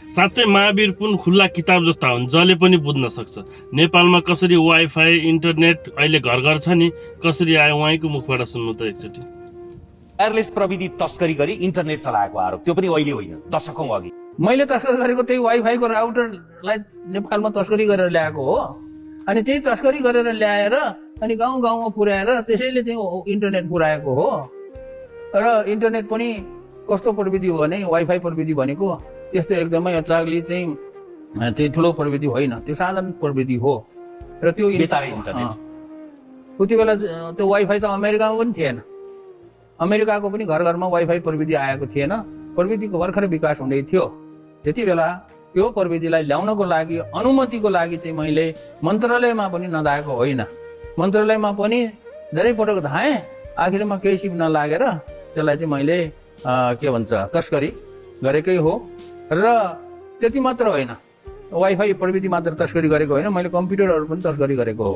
साँच्चै महावीर पुन खुल्ला किताब जस्ता हुन्, जसले पनि बुझ्न सक्छ। नेपालमा कसरी वाइफाई इन्टरनेट अहिले घर घर छ नि, कसरी आयो उहाँको मुखबाट सुन्नु त एकचोटि। वायरलेस प्रविधि तस्करी गरी इन्टरनेट चलाएको आरोप, त्यो पनि अहिले होइन, दशकौं अघि। मैले तस्करी गरेको त्यही वाइफाईको राउटरलाई नेपालमा तस्करी गरेर ल्याएको हो। अनि त्यही तस्करी गरेर ल्याएर अनि गाउँ गाउँमा पुर्याएर त्यसैले चाहिँ इन्टरनेट पुर्याएको हो। र इन्टरनेट पनि कस्तो प्रविधि हो भने वाइफाई प्रविधि भनेको त्यस्तो एकदमै अचाग्ली चाहिँ ठुलो प्रविधि होइन, त्यो साधारण प्रविधि हो। र त्यो बेताबी इन्टरनेट उति बेला त्यो वाइफाई त अमेरिकामा पनि थिएन। अमेरिकाको पनि घर घरमा वाइफाई प्रविधि आएको थिएन, प्रविधिको भर्खरै विकास हुँदै थियो। त्यति बेला यो प्रविधिलाई ल्याउनको लागि अनुमतिको लागि चाहिँ मैले मन्त्रालयमा पनि नधाएको होइन, मन्त्रालयमा पनि धेरै पटक धाएँ, आखिरमा केही सिप नलागेर त्यसलाई चाहिँ मैले के भन्छ तस्करी गरेकै हो। र त्यति मात्र होइन, वाइफाई प्रविधि मात्र तस्करी गरेको होइन, मैले कम्प्युटरहरू पनि तस्करी गरेको हो।